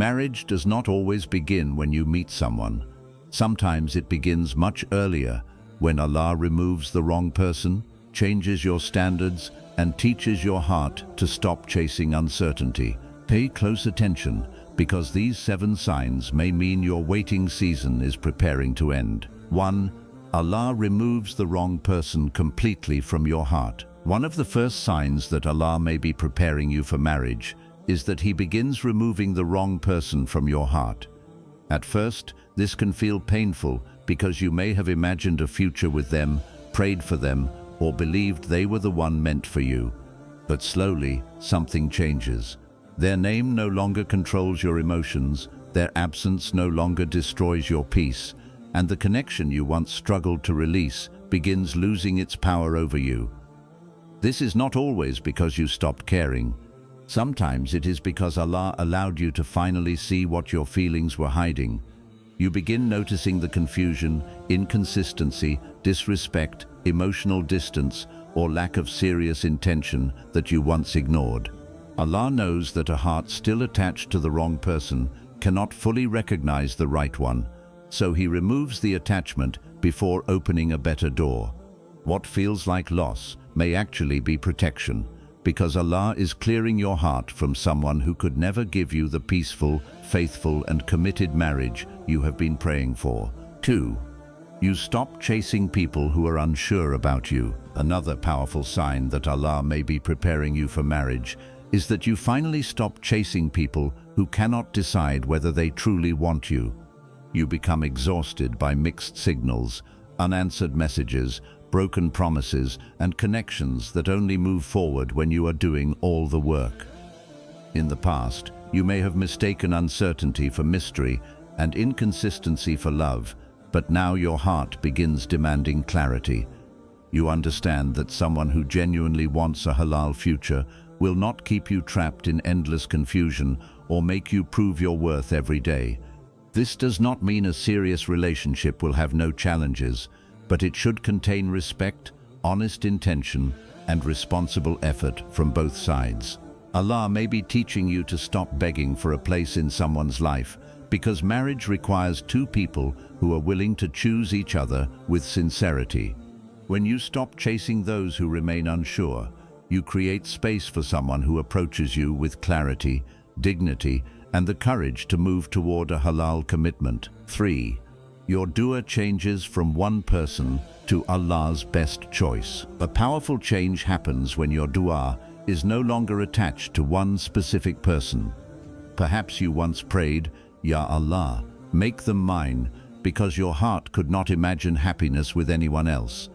Marriage does not always begin when you meet someone. Sometimes it begins much earlier, when Allah removes the wrong person, changes your standards, and teaches your heart to stop chasing uncertainty. Pay close attention, because these 7 signs may mean your waiting season is preparing to end. 1. Allah removes the wrong person completely from your heart. One of the first signs that Allah may be preparing you for marriage is that He begins removing the wrong person from your heart. At first, this can feel painful because you may have imagined a future with them, prayed for them, or believed they were the one meant for you. But slowly, something changes. Their name no longer controls your emotions, their absence no longer destroys your peace, and the connection you once struggled to release begins losing its power over you. This is not always because you stopped caring. Sometimes it is because Allah allowed you to finally see what your feelings were hiding. You begin noticing the confusion, inconsistency, disrespect, emotional distance, or lack of serious intention that you once ignored. Allah knows that a heart still attached to the wrong person cannot fully recognize the right one, so He removes the attachment before opening a better door. What feels like loss may actually be protection, because Allah is clearing your heart from someone who could never give you the peaceful, faithful, and committed marriage you have been praying for. 2. You stop chasing people who are unsure about you. Another powerful sign that Allah may be preparing you for marriage is that you finally stop chasing people who cannot decide whether they truly want you. You become exhausted by mixed signals, unanswered messages, broken promises, and connections that only move forward when you are doing all the work. In the past, you may have mistaken uncertainty for mystery and inconsistency for love, but now your heart begins demanding clarity. You understand that someone who genuinely wants a halal future will not keep you trapped in endless confusion or make you prove your worth every day. This does not mean a serious relationship will have no challenges, but it should contain respect, honest intention, and responsible effort from both sides. Allah may be teaching you to stop begging for a place in someone's life, because marriage requires 2 people who are willing to choose each other with sincerity. When you stop chasing those who remain unsure, you create space for someone who approaches you with clarity, dignity, and the courage to move toward a halal commitment. 3. Your dua changes from one person to Allah's best choice. A powerful change happens when your dua is no longer attached to one specific person. Perhaps you once prayed, "Ya Allah, make them mine," because your heart could not imagine happiness with anyone else.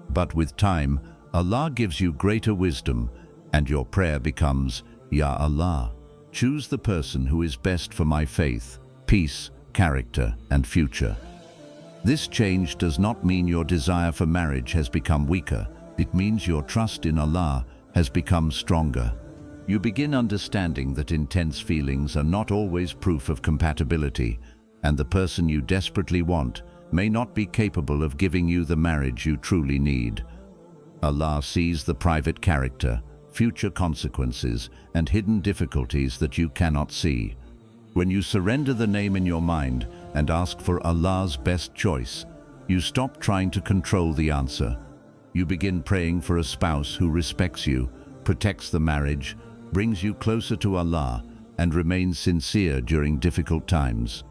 But with time, Allah gives you greater wisdom, and your prayer becomes, "Ya Allah, choose the person who is best for my faith, peace, character, and future." This change does not mean your desire for marriage has become weaker. It means your trust in Allah has become stronger. You begin understanding that intense feelings are not always proof of compatibility, and the person you desperately want may not be capable of giving you the marriage you truly need. Allah sees the private character, future consequences, and hidden difficulties that you cannot see. When you surrender the name in your mind and ask for Allah's best choice, you stop trying to control the answer. You begin praying for a spouse who respects you, protects the marriage, brings you closer to Allah, and remains sincere during difficult times.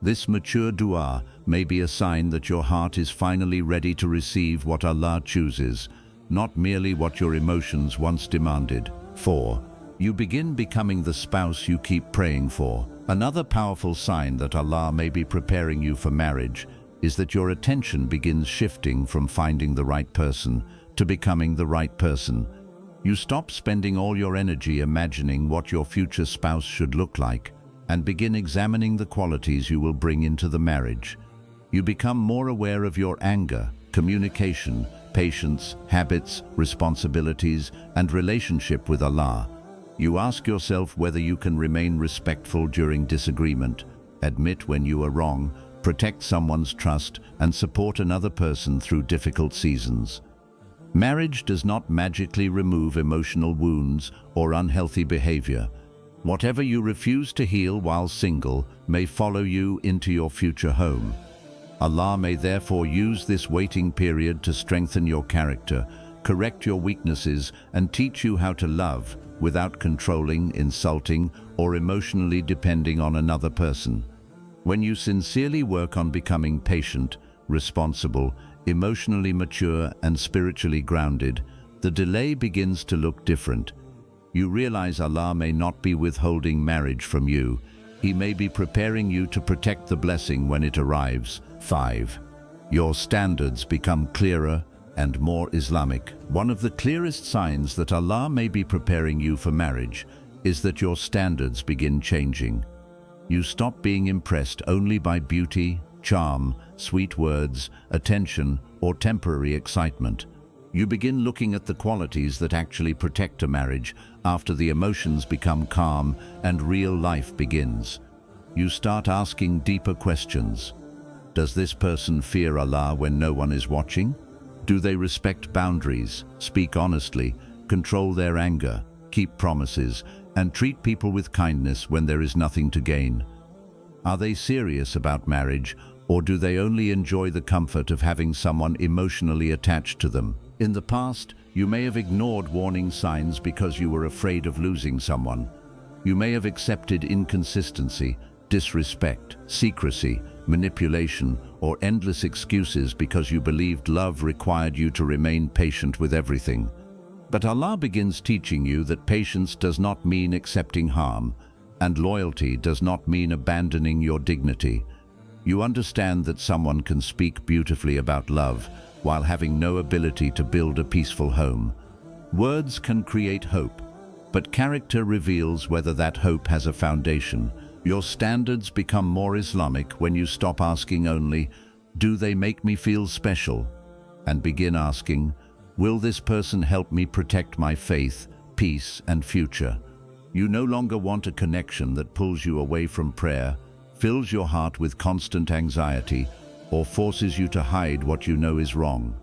This mature dua may be a sign that your heart is finally ready to receive what Allah chooses, not merely what your emotions once demanded. 4. You begin becoming the spouse you keep praying for. Another powerful sign that Allah may be preparing you for marriage is that your attention begins shifting from finding the right person to becoming the right person. You stop spending all your energy imagining what your future spouse should look like and begin examining the qualities you will bring into the marriage. You become more aware of your anger, communication, patience, habits, responsibilities, and relationship with Allah. You ask yourself whether you can remain respectful during disagreement, admit when you are wrong, protect someone's trust, and support another person through difficult seasons. Marriage does not magically remove emotional wounds or unhealthy behavior, Whatever you refuse to heal while single may follow you into your future home. Allah may therefore use this waiting period to strengthen your character, correct your weaknesses, and teach you how to love without controlling, insulting, or emotionally depending on another person. When you sincerely work on becoming patient, responsible, emotionally mature, and spiritually grounded, the delay begins to look different. You realize Allah may not be withholding marriage from you. He may be preparing you to protect the blessing when it arrives. 5. Your standards become clearer and more Islamic. One of the clearest signs that Allah may be preparing you for marriage is that your standards begin changing. You stop being impressed only by beauty, charm, sweet words, attention, or temporary excitement. You begin looking at the qualities that actually protect a marriage after the emotions become calm and real life begins. You start asking deeper questions. Does this person fear Allah when no one is watching? Do they respect boundaries, speak honestly, control their anger, keep promises, and treat people with kindness when there is nothing to gain? Are they serious about marriage, or do they only enjoy the comfort of having someone emotionally attached to them? In the past, you may have ignored warning signs because you were afraid of losing someone. You may have accepted inconsistency, disrespect, secrecy, manipulation, or endless excuses because you believed love required you to remain patient with everything. But Allah begins teaching you that patience does not mean accepting harm, and loyalty does not mean abandoning your dignity. You understand that someone can speak beautifully about love while having no ability to build a peaceful home. Words can create hope, but character reveals whether that hope has a foundation. Your standards become more Islamic when you stop asking only, "Do they make me feel special?" and begin asking, "Will this person help me protect my faith, peace, and future?" You no longer want a connection that pulls you away from prayer, fills your heart with constant anxiety, or forces you to hide what you know is wrong.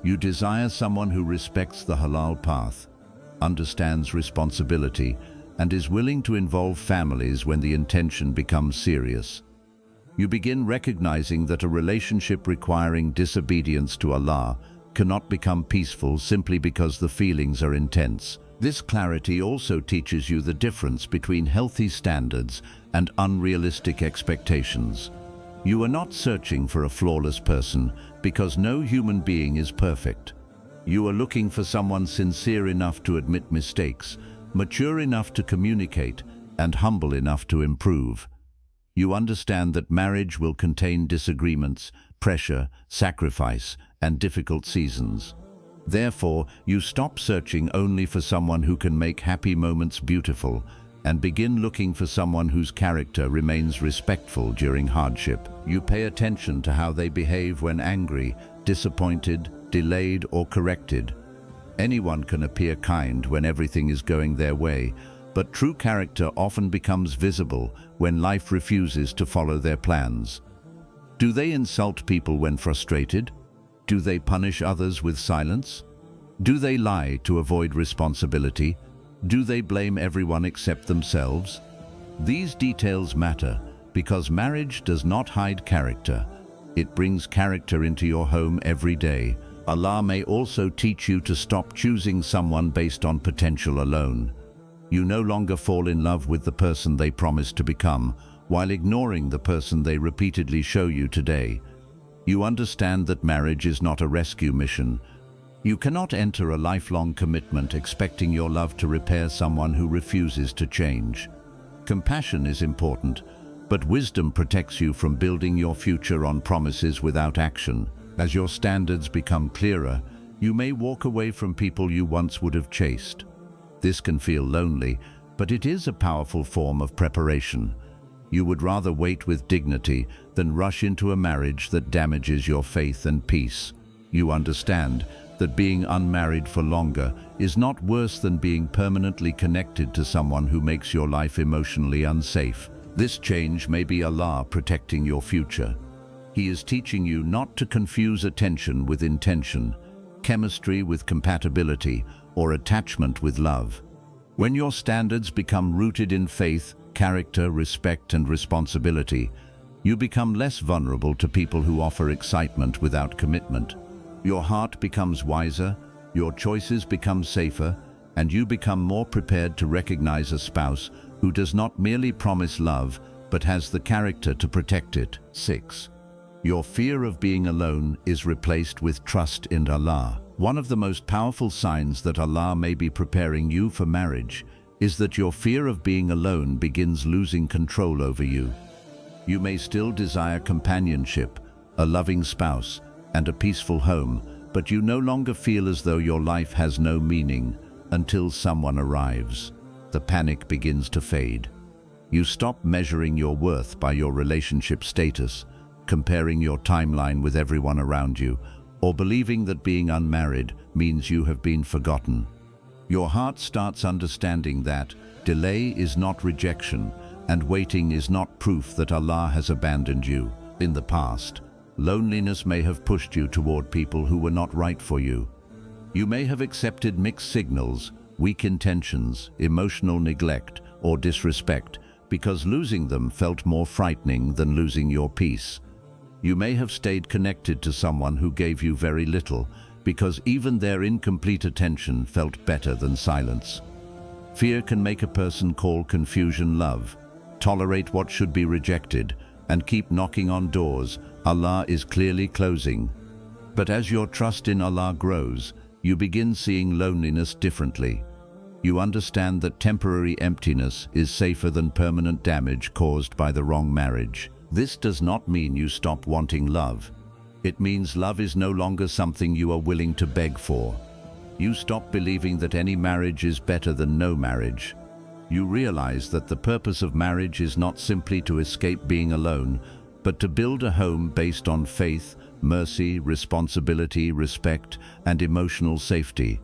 You desire someone who respects the halal path, understands responsibility, and is willing to involve families when the intention becomes serious. You begin recognizing that a relationship requiring disobedience to Allah cannot become peaceful simply because the feelings are intense. This clarity also teaches you the difference between healthy standards and unrealistic expectations. You are not searching for a flawless person because no human being is perfect. You are looking for someone sincere enough to admit mistakes, mature enough to communicate, and humble enough to improve. You understand that marriage will contain disagreements, pressure, sacrifice, and difficult seasons. Therefore, you stop searching only for someone who can make happy moments beautiful and begin looking for someone whose character remains respectful during hardship. You pay attention to how they behave when angry, disappointed, delayed, or corrected. Anyone can appear kind when everything is going their way, but true character often becomes visible when life refuses to follow their plans. Do they insult people when frustrated? Do they punish others with silence? Do they lie to avoid responsibility? Do they blame everyone except themselves? These details matter because marriage does not hide character. It brings character into your home every day. Allah may also teach you to stop choosing someone based on potential alone. You no longer fall in love with the person they promised to become, while ignoring the person they repeatedly show you today. You understand that marriage is not a rescue mission. You cannot enter a lifelong commitment expecting your love to repair someone who refuses to change. Compassion is important, but wisdom protects you from building your future on promises without action. As your standards become clearer, you may walk away from people you once would have chased. This can feel lonely, but it is a powerful form of preparation. You would rather wait with dignity than rush into a marriage that damages your faith and peace. You understand that being unmarried for longer is not worse than being permanently connected to someone who makes your life emotionally unsafe. This change may be Allah protecting your future. He is teaching you not to confuse attention with intention, chemistry with compatibility, or attachment with love. When your standards become rooted in faith, character, respect, and responsibility, you become less vulnerable to people who offer excitement without commitment. Your heart becomes wiser, your choices become safer, and you become more prepared to recognize a spouse who does not merely promise love, but has the character to protect it. 6. Your fear of being alone is replaced with trust in Allah. One of the most powerful signs that Allah may be preparing you for marriage is that your fear of being alone begins losing control over you. You may still desire companionship, a loving spouse, and a peaceful home, but you no longer feel as though your life has no meaning until someone arrives. The panic begins to fade. You stop measuring your worth by your relationship status, comparing your timeline with everyone around you, or believing that being unmarried means you have been forgotten. Your heart starts understanding that delay is not rejection, and waiting is not proof that Allah has abandoned you. In the past, loneliness may have pushed you toward people who were not right for you. You may have accepted mixed signals, weak intentions, emotional neglect, or disrespect because losing them felt more frightening than losing your peace. You may have stayed connected to someone who gave you very little because even their incomplete attention felt better than silence. Fear can make a person call confusion love, tolerate what should be rejected, and keep knocking on doors Allah is clearly closing. But as your trust in Allah grows, you begin seeing loneliness differently. You understand that temporary emptiness is safer than permanent damage caused by the wrong marriage. This does not mean you stop wanting love. It means love is no longer something you are willing to beg for. You stop believing that any marriage is better than no marriage. You realize that the purpose of marriage is not simply to escape being alone, but to build a home based on faith, mercy, responsibility, respect, and emotional safety.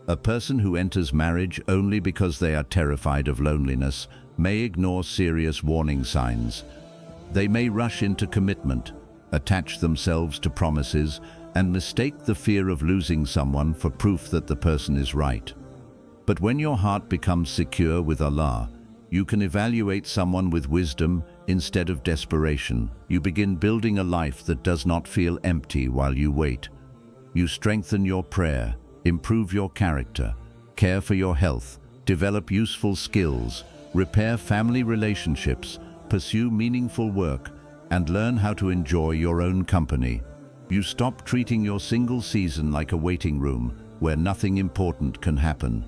A person who enters marriage only because they are terrified of loneliness may ignore serious warning signs. They may rush into commitment, attach themselves to promises, and mistake the fear of losing someone for proof that the person is right. But when your heart becomes secure with Allah, you can evaluate someone with wisdom instead of desperation. You begin building a life that does not feel empty while you wait. You strengthen your prayer, improve your character, care for your health, develop useful skills, repair family relationships, pursue meaningful work, and learn how to enjoy your own company. You stop treating your single season like a waiting room where nothing important can happen.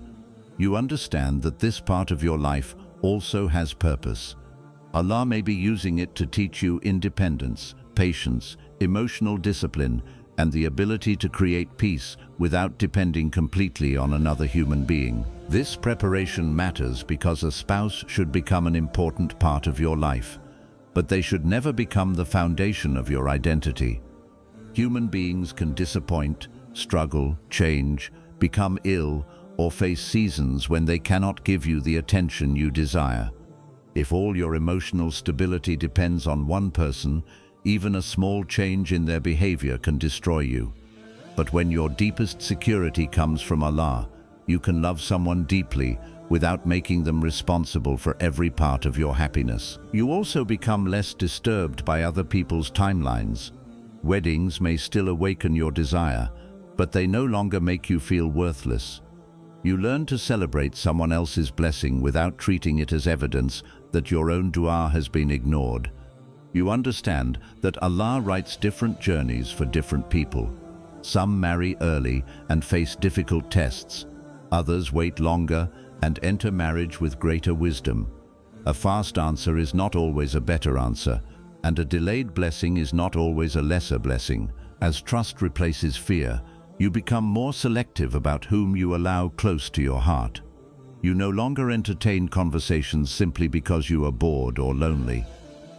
You understand that this part of your life also has purpose. Allah may be using it to teach you independence, patience, emotional discipline, and the ability to create peace without depending completely on another human being. This preparation matters because a spouse should become an important part of your life, but they should never become the foundation of your identity. Human beings can disappoint, struggle, change, become ill, or face seasons when they cannot give you the attention you desire. If all your emotional stability depends on one person, even a small change in their behavior can destroy you. But when your deepest security comes from Allah, you can love someone deeply without making them responsible for every part of your happiness. You also become less disturbed by other people's timelines. Weddings may still awaken your desire, but they no longer make you feel worthless. You learn to celebrate someone else's blessing without treating it as evidence that your own dua has been ignored. You understand that Allah writes different journeys for different people. Some marry early and face difficult tests. Others wait longer and enter marriage with greater wisdom. A fast answer is not always a better answer, and a delayed blessing is not always a lesser blessing. As trust replaces fear, you become more selective about whom you allow close to your heart. You no longer entertain conversations simply because you are bored or lonely.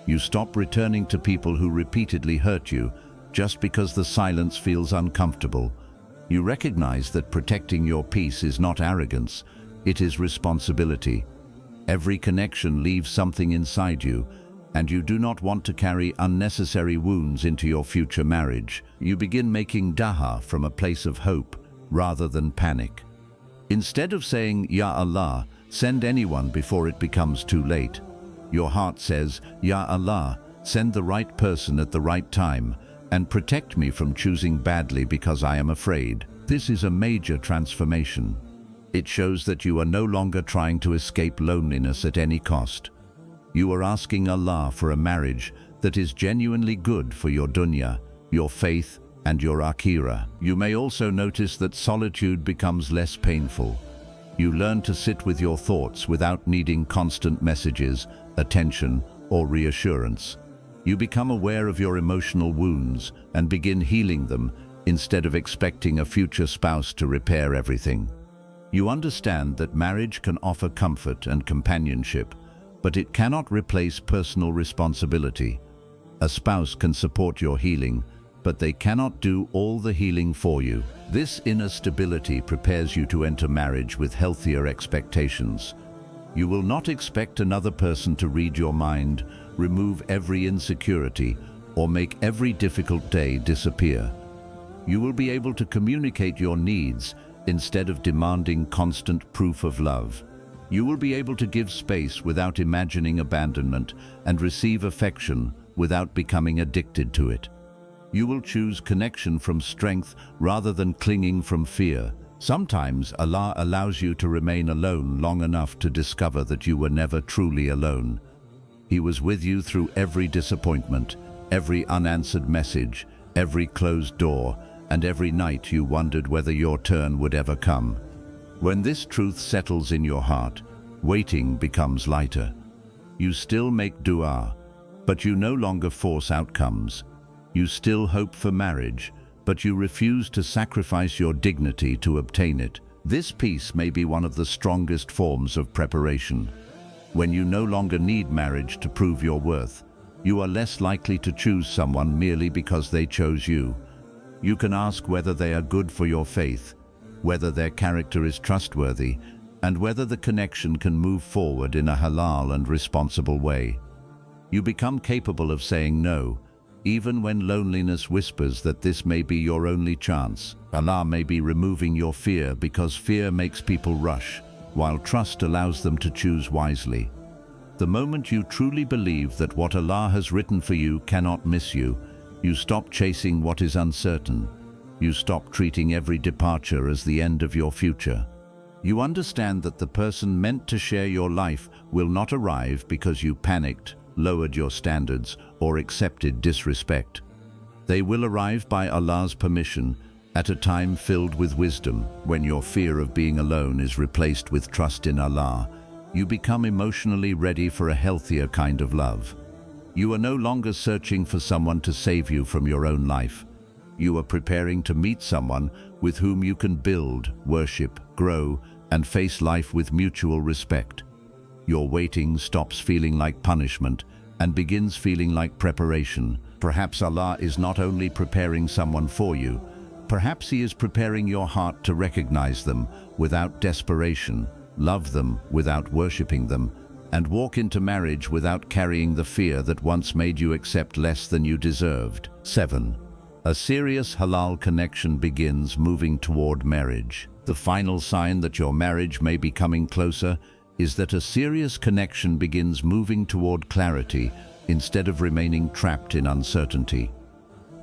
You stop returning to people who repeatedly hurt you just because the silence feels uncomfortable. You recognize that protecting your peace is not arrogance, it is responsibility. Every connection leaves something inside you, and you do not want to carry unnecessary wounds into your future marriage. You begin making dua from a place of hope rather than panic. Instead of saying, Ya Allah, send anyone before it becomes too late, your heart says, Ya Allah, send the right person at the right time and protect me from choosing badly because I am afraid. This is a major transformation. It shows that you are no longer trying to escape loneliness at any cost. You are asking Allah for a marriage that is genuinely good for your dunya, your faith, and your akhirah. You may also notice that solitude becomes less painful. You learn to sit with your thoughts without needing constant messages, attention, or reassurance. You become aware of your emotional wounds and begin healing them instead of expecting a future spouse to repair everything. You understand that marriage can offer comfort and companionship, but it cannot replace personal responsibility. A spouse can support your healing, but they cannot do all the healing for you. This inner stability prepares you to enter marriage with healthier expectations. You will not expect another person to read your mind, remove every insecurity, or make every difficult day disappear. You will be able to communicate your needs instead of demanding constant proof of love. You will be able to give space without imagining abandonment and receive affection without becoming addicted to it. You will choose connection from strength rather than clinging from fear. Sometimes Allah allows you to remain alone long enough to discover that you were never truly alone. He was with you through every disappointment, every unanswered message, every closed door, and every night you wondered whether your turn would ever come. When this truth settles in your heart, waiting becomes lighter. You still make dua, but you no longer force outcomes. You still hope for marriage, but you refuse to sacrifice your dignity to obtain it. This peace may be one of the strongest forms of preparation. When you no longer need marriage to prove your worth, you are less likely to choose someone merely because they chose you. You can ask whether they are good for your faith, whether their character is trustworthy, and whether the connection can move forward in a halal and responsible way. You become capable of saying no, even when loneliness whispers that this may be your only chance. Allah may be removing your fear because fear makes people rush, while trust allows them to choose wisely. The moment you truly believe that what Allah has written for you cannot miss you, you stop chasing what is uncertain. You stop treating every departure as the end of your future. You understand that the person meant to share your life will not arrive because you panicked, lowered your standards, or accepted disrespect. They will arrive by Allah's permission at a time filled with wisdom. When your fear of being alone is replaced with trust in Allah, you become emotionally ready for a healthier kind of love. You are no longer searching for someone to save you from your own life. You are preparing to meet someone with whom you can build, worship, grow, and face life with mutual respect. Your waiting stops feeling like punishment and begins feeling like preparation. Perhaps Allah is not only preparing someone for you, perhaps He is preparing your heart to recognize them without desperation, love them without worshipping them, and walk into marriage without carrying the fear that once made you accept less than you deserved. 7. A serious halal connection begins moving toward marriage. The final sign that your marriage may be coming closer is that a serious connection begins moving toward clarity instead of remaining trapped in uncertainty.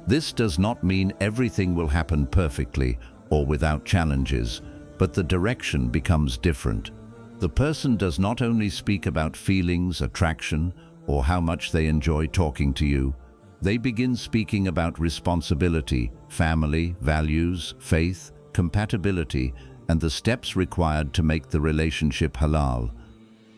This does not mean everything will happen perfectly or without challenges, but the direction becomes different. The person does not only speak about feelings, attraction, or how much they enjoy talking to you. They begin speaking about responsibility, family, values, faith, compatibility, and the steps required to make the relationship halal.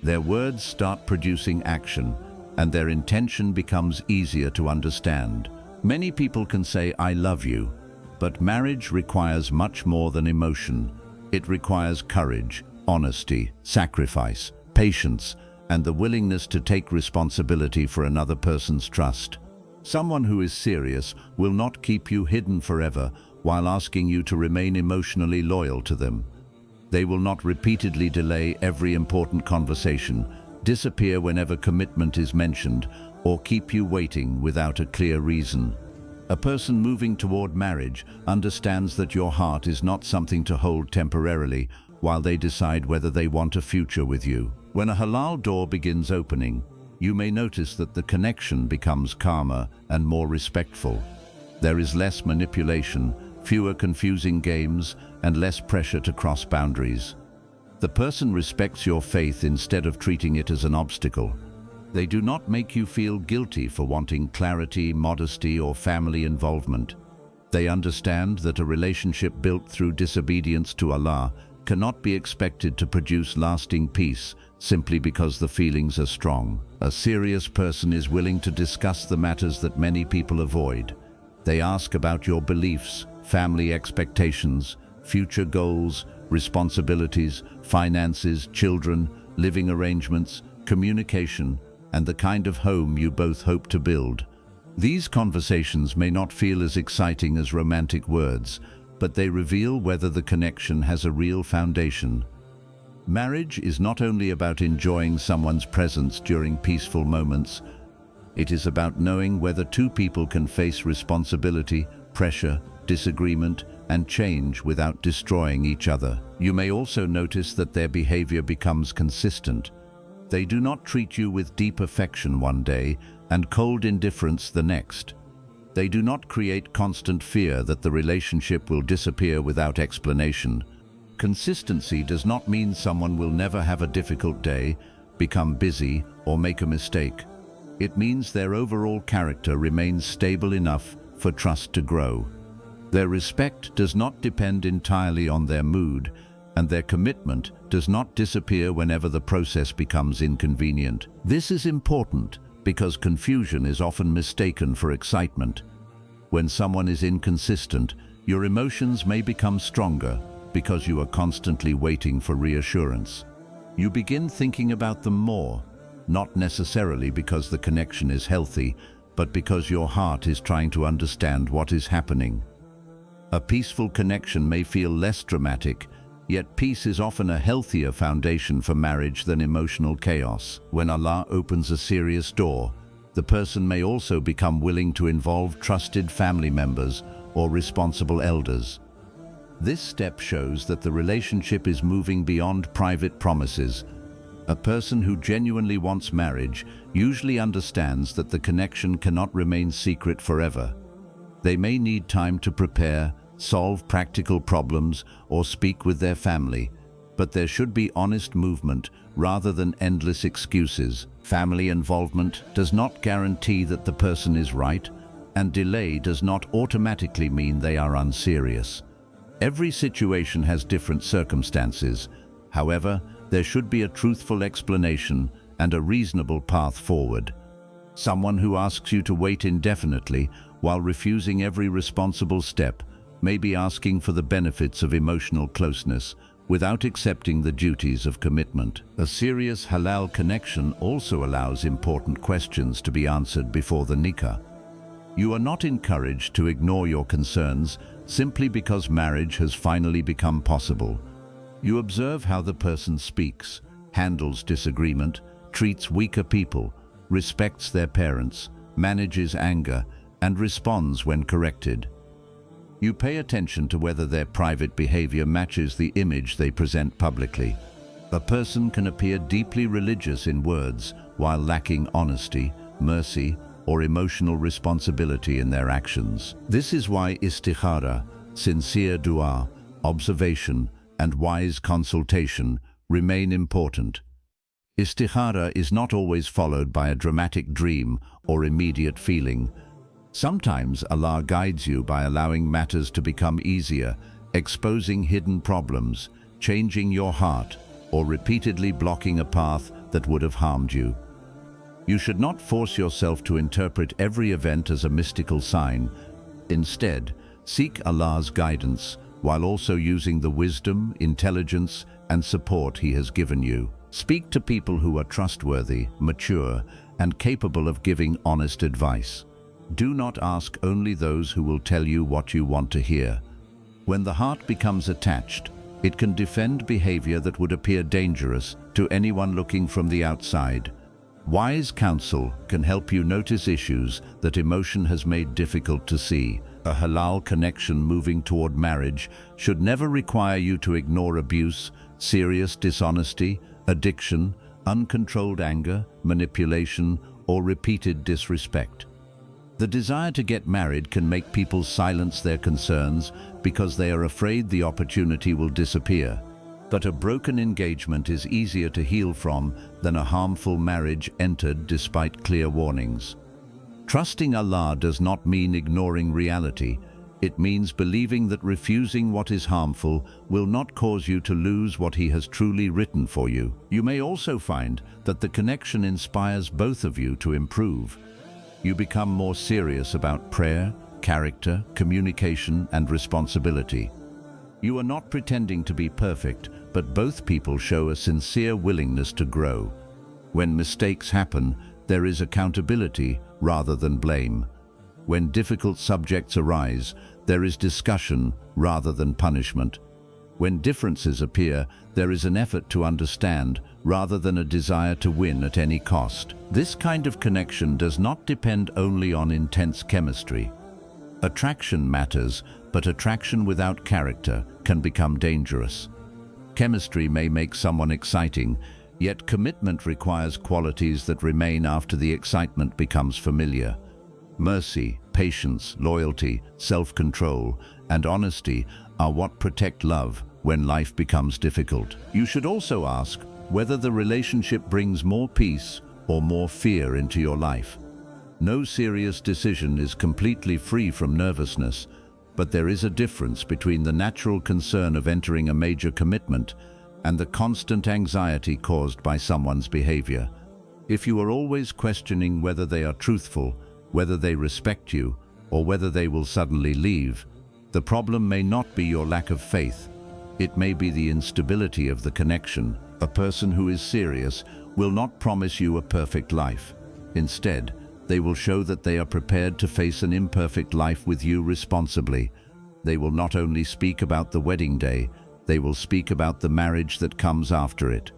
Their words start producing action, and their intention becomes easier to understand. Many people can say, "I love you," but marriage requires much more than emotion. It requires courage, honesty, sacrifice, patience, and the willingness to take responsibility for another person's trust. Someone who is serious will not keep you hidden forever while asking you to remain emotionally loyal to them. They will not repeatedly delay every important conversation, disappear whenever commitment is mentioned, or keep you waiting without a clear reason. A person moving toward marriage understands that your heart is not something to hold temporarily while they decide whether they want a future with you. When a halal door begins opening, you may notice that the connection becomes calmer and more respectful. There is less manipulation, fewer confusing games, and less pressure to cross boundaries. The person respects your faith instead of treating it as an obstacle. They do not make you feel guilty for wanting clarity, modesty, or family involvement. They understand that a relationship built through disobedience to Allah cannot be expected to produce lasting peace simply because the feelings are strong. A serious person is willing to discuss the matters that many people avoid. They ask about your beliefs, family expectations, future goals, responsibilities, finances, children, living arrangements, communication, and the kind of home you both hope to build. These conversations may not feel as exciting as romantic words, but they reveal whether the connection has a real foundation. Marriage is not only about enjoying someone's presence during peaceful moments. It is about knowing whether two people can face responsibility, pressure, disagreement, and change without destroying each other. You may also notice that their behavior becomes consistent. They do not treat you with deep affection one day and cold indifference the next. They do not create constant fear that the relationship will disappear without explanation. Consistency does not mean someone will never have a difficult day, become busy, or make a mistake. It means their overall character remains stable enough for trust to grow. Their respect does not depend entirely on their mood, and their commitment does not disappear whenever the process becomes inconvenient. This is important because confusion is often mistaken for excitement. When someone is inconsistent, your emotions may become stronger because you are constantly waiting for reassurance. You begin thinking about them more, not necessarily because the connection is healthy, but because your heart is trying to understand what is happening. A peaceful connection may feel less dramatic, yet peace is often a healthier foundation for marriage than emotional chaos. When Allah opens a serious door, the person may also become willing to involve trusted family members or responsible elders. This step shows that the relationship is moving beyond private promises. A person who genuinely wants marriage usually understands that the connection cannot remain secret forever. They may need time to prepare, solve practical problems, or speak with their family, but there should be honest movement rather than endless excuses. Family involvement does not guarantee that the person is right, and delay does not automatically mean they are unserious. Every situation has different circumstances. However, there should be a truthful explanation and a reasonable path forward. Someone who asks you to wait indefinitely while refusing every responsible step may be asking for the benefits of emotional closeness without accepting the duties of commitment. A serious halal connection also allows important questions to be answered before the nikah. You are not encouraged to ignore your concerns simply because marriage has finally become possible. You observe how the person speaks, handles disagreement, treats weaker people, respects their parents, manages anger, and responds when corrected. You pay attention to whether their private behavior matches the image they present publicly. A person can appear deeply religious in words while lacking honesty, mercy, or emotional responsibility in their actions. This is why istikhara, sincere dua, observation, and wise consultation remain important. Istikhara is not always followed by a dramatic dream or immediate feeling. Sometimes Allah guides you by allowing matters to become easier, exposing hidden problems, changing your heart, or repeatedly blocking a path that would have harmed you. You should not force yourself to interpret every event as a mystical sign. Instead, seek Allah's guidance while also using the wisdom, intelligence, and support He has given you. Speak to people who are trustworthy, mature, and capable of giving honest advice. Do not ask only those who will tell you what you want to hear. When the heart becomes attached, it can defend behavior that would appear dangerous to anyone looking from the outside. Wise counsel can help you notice issues that emotion has made difficult to see. A halal connection moving toward marriage should never require you to ignore abuse, serious dishonesty, addiction, uncontrolled anger, manipulation, or repeated disrespect. The desire to get married can make people silence their concerns because they are afraid the opportunity will disappear. But a broken engagement is easier to heal from than a harmful marriage entered despite clear warnings. Trusting Allah does not mean ignoring reality. It means believing that refusing what is harmful will not cause you to lose what He has truly written for you. You may also find that the connection inspires both of you to improve. You become more serious about prayer, character, communication, and responsibility. You are not pretending to be perfect, but both people show a sincere willingness to grow. When mistakes happen, there is accountability rather than blame. When difficult subjects arise, there is discussion rather than punishment. When differences appear, there is an effort to understand rather than a desire to win at any cost. This kind of connection does not depend only on intense chemistry. Attraction matters, but attraction without character can become dangerous. Chemistry may make someone exciting, yet commitment requires qualities that remain after the excitement becomes familiar. Mercy, patience, loyalty, self-control, and honesty are what protect love when life becomes difficult. You should also ask whether the relationship brings more peace or more fear into your life. No serious decision is completely free from nervousness, but there is a difference between the natural concern of entering a major commitment and the constant anxiety caused by someone's behavior. If you are always questioning whether they are truthful, whether they respect you, or whether they will suddenly leave, the problem may not be your lack of faith. It may be the instability of the connection. A person who is serious will not promise you a perfect life. Instead, they will show that they are prepared to face an imperfect life with you responsibly. They will not only speak about the wedding day, they will speak about the marriage that comes after it.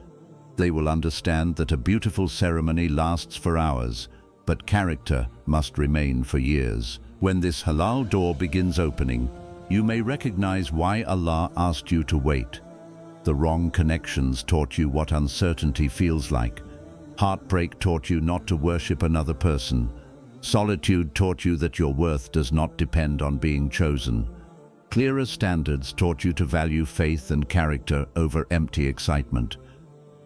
They will understand that a beautiful ceremony lasts for hours, but character must remain for years. When this halal door begins opening, you may recognize why Allah asked you to wait. The wrong connections taught you what uncertainty feels like. Heartbreak taught you not to worship another person. Solitude taught you that your worth does not depend on being chosen. Clearer standards taught you to value faith and character over empty excitement.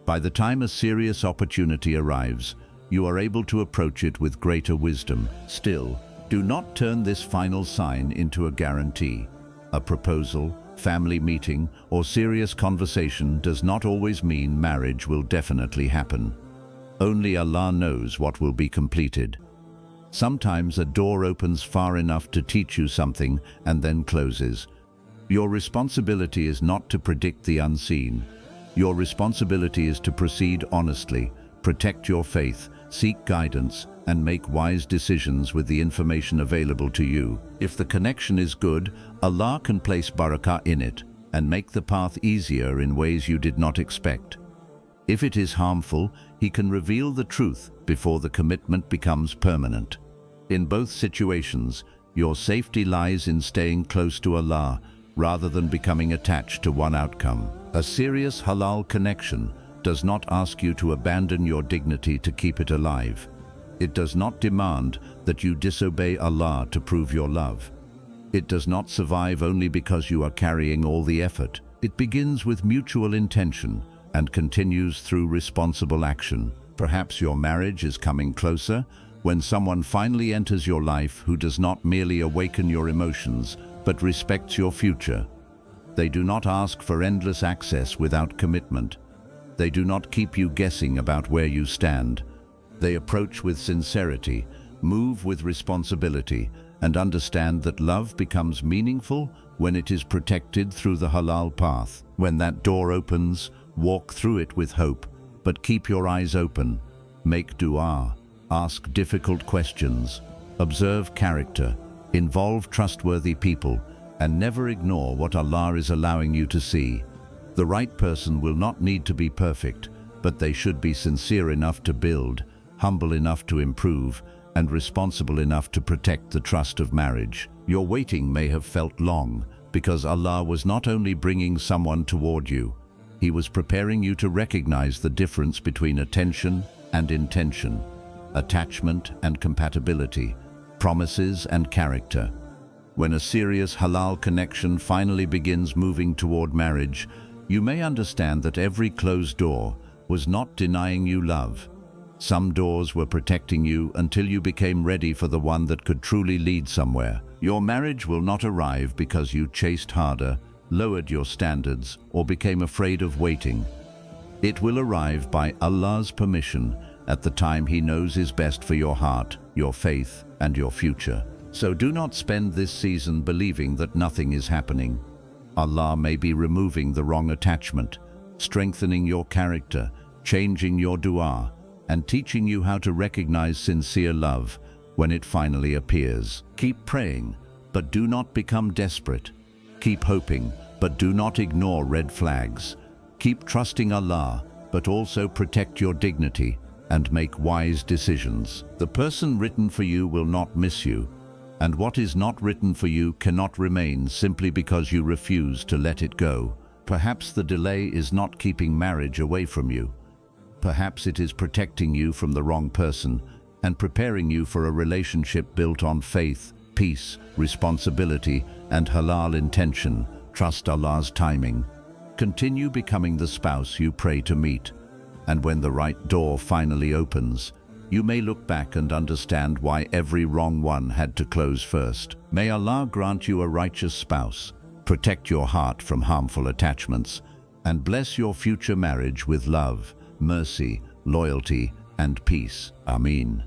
By the time a serious opportunity arrives, you are able to approach it with greater wisdom. Still, do not turn this final sign into a guarantee. A proposal, family meeting, or serious conversation does not always mean marriage will definitely happen. Only Allah knows what will be completed. Sometimes a door opens far enough to teach you something and then closes. Your responsibility is not to predict the unseen. Your responsibility is to proceed honestly, protect your faith, seek guidance, and make wise decisions with the information available to you. If the connection is good, Allah can place barakah in it and make the path easier in ways you did not expect. If it is harmful, He can reveal the truth before the commitment becomes permanent. In both situations, your safety lies in staying close to Allah rather than becoming attached to one outcome. A serious halal connection does not ask you to abandon your dignity to keep it alive. It does not demand that you disobey Allah to prove your love. It does not survive only because you are carrying all the effort. It begins with mutual intention and continues through responsible action. Perhaps your marriage is coming closer when someone finally enters your life who does not merely awaken your emotions, but respects your future. They do not ask for endless access without commitment. They do not keep you guessing about where you stand. They approach with sincerity, move with responsibility, and understand that love becomes meaningful when it is protected through the halal path. When that door opens, walk through it with hope, but keep your eyes open. Make dua, ask difficult questions, observe character, involve trustworthy people, and never ignore what Allah is allowing you to see. The right person will not need to be perfect, but they should be sincere enough to build, humble enough to improve, and responsible enough to protect the trust of marriage. Your waiting may have felt long, because Allah was not only bringing someone toward you, He was preparing you to recognize the difference between attention and intention, attachment and compatibility, promises and character. When a serious halal connection finally begins moving toward marriage, you may understand that every closed door was not denying you love. Some doors were protecting you until you became ready for the one that could truly lead somewhere. Your marriage will not arrive because you chased harder, lowered your standards, or became afraid of waiting. It will arrive by Allah's permission at the time He knows is best for your heart, your faith, and your future. So do not spend this season believing that nothing is happening. Allah may be removing the wrong attachment, strengthening your character, changing your dua, and teaching you how to recognize sincere love when it finally appears. Keep praying, but do not become desperate. Keep hoping, but do not ignore red flags. Keep trusting Allah, but also protect your dignity and make wise decisions. The person written for you will not miss you, and what is not written for you cannot remain simply because you refuse to let it go. Perhaps the delay is not keeping marriage away from you. Perhaps it is protecting you from the wrong person and preparing you for a relationship built on faith, peace, responsibility, and halal intention. Trust Allah's timing. Continue becoming the spouse you pray to meet. And when the right door finally opens, you may look back and understand why every wrong one had to close first. May Allah grant you a righteous spouse, protect your heart from harmful attachments, and bless your future marriage with love, mercy, loyalty, and peace. Ameen.